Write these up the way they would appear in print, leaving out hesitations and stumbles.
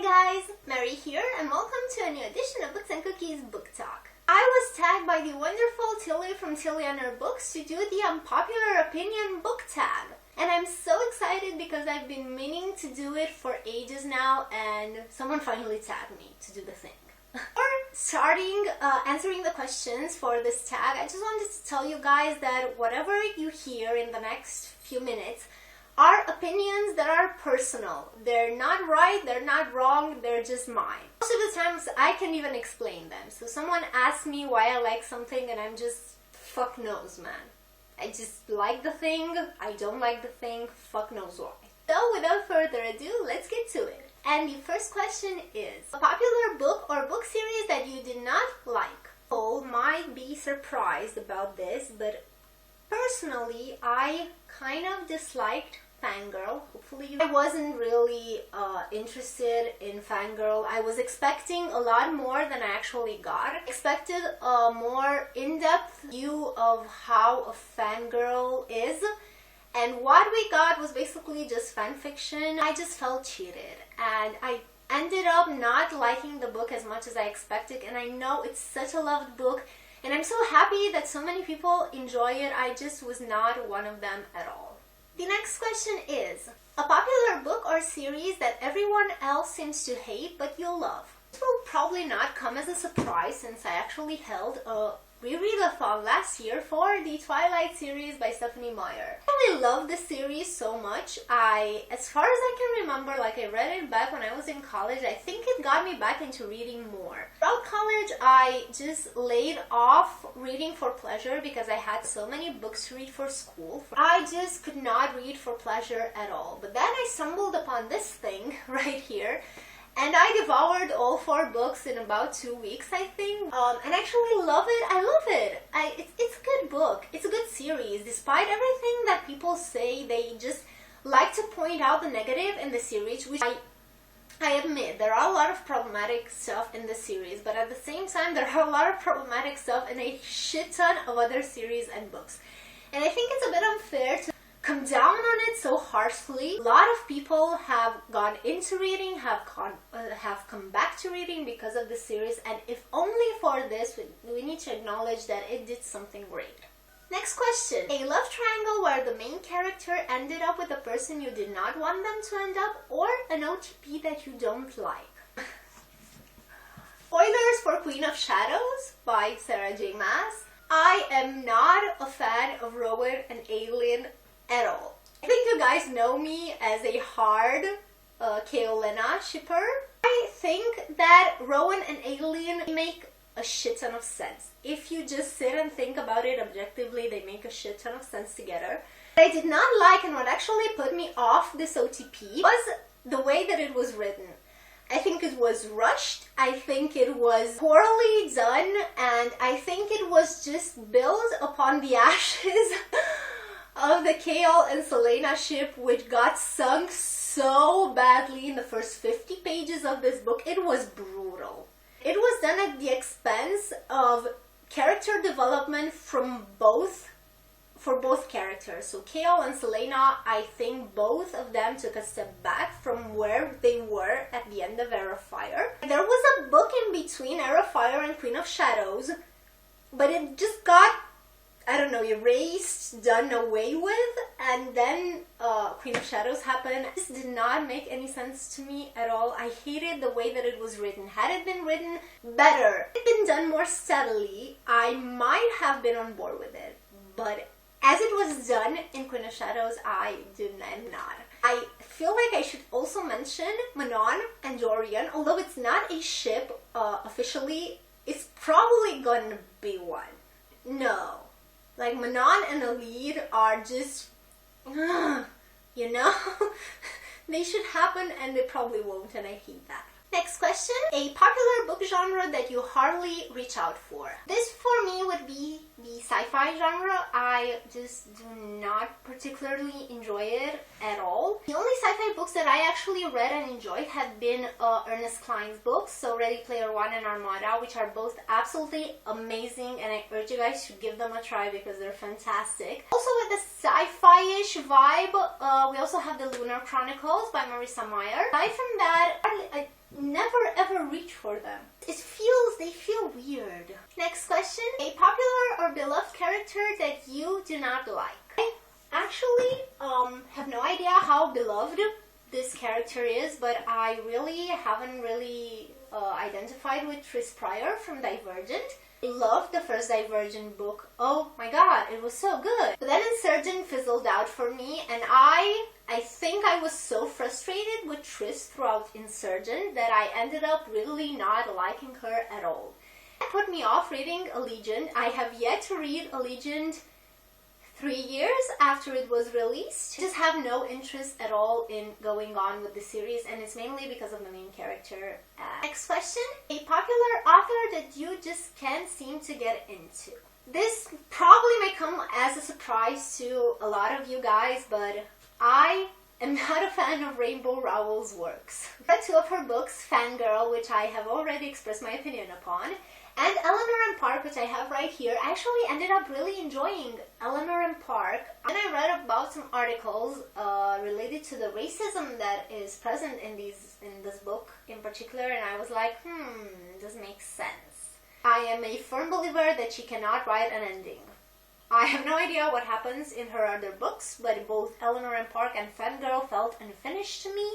Hi guys, Mary here and welcome to a new edition of Books and Cookies Book Talk. I was tagged by the wonderful Tilly from Tilly and Her Books to do the Unpopular Opinion book tag. And I'm so excited because I've been meaning to do it for ages now and someone finally tagged me to do the thing. Before answering the questions for this tag, I just wanted to tell you guys that whatever you hear in the next few minutes are opinions that are personal. They're not right, they're not wrong, they're just mine. Most of the times I can't even explain them. So someone asks me why I like something and I'm just, fuck knows, man. I just like the thing, I don't like the thing, fuck knows why. So without further ado, let's get to it. And the first question is, a popular book or book series that you did not like? People might be surprised about this, but personally, I kind of disliked Fangirl. Hopefully I wasn't really interested in Fangirl. I was expecting a lot more than I actually got. I expected a more in-depth view of how a fangirl is, and what we got was basically just fan fiction. I just felt cheated, and I ended up not liking the book as much as I expected, and I know it's such a loved book, and I'm so happy that so many people enjoy it. I just was not one of them at all. The next question is, a popular book or series that everyone else seems to hate but you love. This will probably not come as a surprise since I actually held a rereadathon last year for the Twilight series by Stephanie Meyer. I really love this series so much. As far as I can remember, I read it back when I was in college. I think it got me back into reading more. Throughout college, I just laid off reading for pleasure because I had so many books to read for school. I just could not read for pleasure at all. But then I stumbled upon this thing right here. And I devoured all 4 books in about 2 weeks, I think. And I actually love it. I love it. It's a good book. It's a good series. Despite everything that people say, they just like to point out the negative in the series, which I admit, there are a lot of problematic stuff in the series, but at the same time, there are a lot of problematic stuff in a shit ton of other series and books. And I think it's a bit unfair to come down on it so harshly. A lot of people have gone into reading, have come back to reading because of the series, and if only for this, we need to acknowledge that it did something great. Next question. A love triangle where the main character ended up with a person you did not want them to end up, or an OTP that you don't like. Spoilers for Queen of Shadows by Sarah J. Maas. I am not a fan of Rowan and Aileen at all. I think you guys know me as a hard Kaolina shipper. I think that Rowan and Aileen make a shit ton of sense. If you just sit and think about it objectively, they make a shit ton of sense together. What I did not like, and what actually put me off this OTP, was the way that it was written. I think it was rushed, I think it was poorly done, and I think it was just built upon the ashes of the Kaol and Selena ship, which got sunk so badly in the first 50 pages of this book. It was brutal. It was done at the expense of character development for both characters. So Kaol and Selena, I think both of them took a step back from where they were at the end of Heir of Fire. There was a book in between Heir of Fire and Queen of Shadows, but it just got, I don't know, erased, done away with, and then Queen of Shadows happened. This did not make any sense to me at all. I hated the way that it was written. Had it been written better, had it been done more steadily, I might have been on board with it. But as it was done in Queen of Shadows, I did not. I feel like I should also mention Manon and Dorian, although it's not a ship officially, it's probably gonna be one. No. Manon and the lead are just, you know, they should happen and they probably won't, and I hate that. Next question, a popular book genre that you hardly reach out for. This for me would be the sci-fi genre. I just do not particularly enjoy it at all. The only sci-fi books that I actually read and enjoyed have been Ernest Cline's books, so Ready Player One and Armada, which are both absolutely amazing, and I urge you guys to give them a try because they're fantastic. Also with the sci-fi-ish vibe, we also have the Lunar Chronicles by Marissa Meyer. Aside from that, question, a popular or beloved character that you do not like. I actually have no idea how beloved this character is, but I really haven't identified with Tris Prior from Divergent. I loved the first Divergent book. Oh my god, it was so good. But then Insurgent fizzled out for me, and I think I was so frustrated with Tris throughout Insurgent that I ended up really not liking her at all. That put me off reading Allegiant. I have yet to read Allegiant 3 years after it was released. I just have no interest at all in going on with the series, and it's mainly because of the main character. Next question, a popular author that you just can't seem to get into. This probably may come as a surprise to a lot of you guys, but I am not a fan of Rainbow Rowell's works. I read 2 of her books, Fangirl, which I have already expressed my opinion upon, and Eleanor and Park, which I have right here. I actually ended up really enjoying Eleanor and Park. And I read about some articles related to the racism that is present in this book in particular, and I was like, this makes sense. I am a firm believer that she cannot write an ending. I have no idea what happens in her other books, but both Eleanor and Park and Fangirl felt unfinished to me.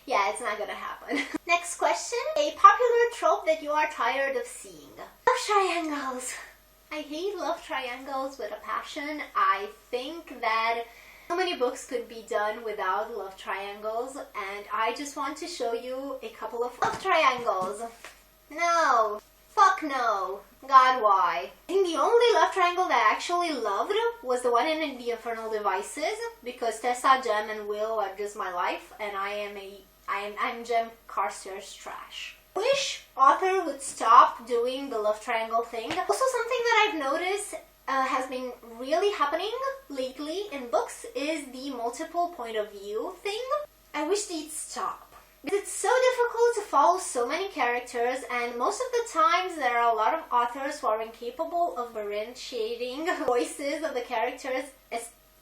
Yeah, it's not gonna happen. Next question. A popular trope that you are tired of seeing. Love triangles. I hate love triangles with a passion. I think that so many books could be done without love triangles, and I just want to show you a couple of love triangles. No. Fuck no. God, why? I think the only love triangle that I actually loved was the one in The Infernal Devices, because Tessa, Jem, and Will are just my life, and I'm Jem Carstairs trash. I wish author would stop doing the love triangle thing. Also, something that I've noticed has been really happening lately in books is the multiple point of view thing. I wish they'd stop. It's so difficult to follow so many characters, and most of the times there are a lot of authors who are incapable of differentiating voices of the characters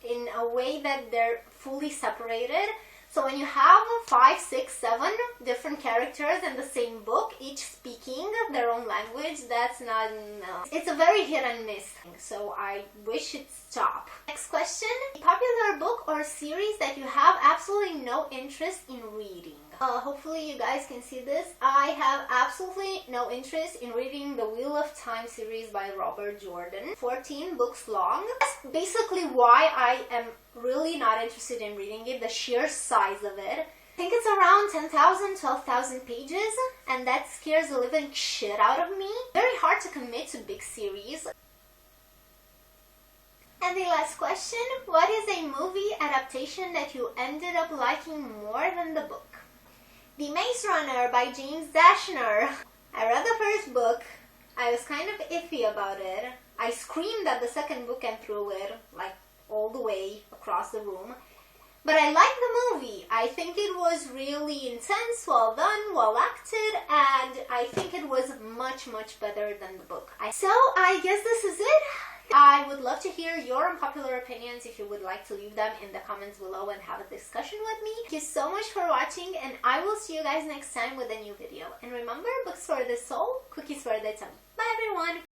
in a way that they're fully separated. So when you have 5, 6, 7 different characters in the same book, each speaking their own language, that's not enough. It's a very hit and miss thing, so I wish it'd stop. Next question. A popular book or series that you have absolutely no interest in reading. Hopefully you guys can see this. I have absolutely no interest in reading the Wheel of Time series by Robert Jordan. 14 books long. That's basically why I am really not interested in reading it, the sheer size of it. I think it's around 10,000, 12,000 pages, and that scares the living shit out of me. Very hard to commit to big series. And the last question, what is a movie adaptation that you ended up liking more than the book? The Maze Runner by James Dashner. I read the first book. I was kind of iffy about it. I screamed at the second book and threw it, like, all the way across the room. But I liked the movie. I think it was really intense, well done, well acted, and I think it was much, much better than the book. So I guess this is it. I would love to hear your unpopular opinions if you would like to leave them in the comments below and have a discussion with me. Thank you so much for watching, and I will see you guys next time with a new video. And remember, books for the soul, cookies for the tummy. Bye everyone!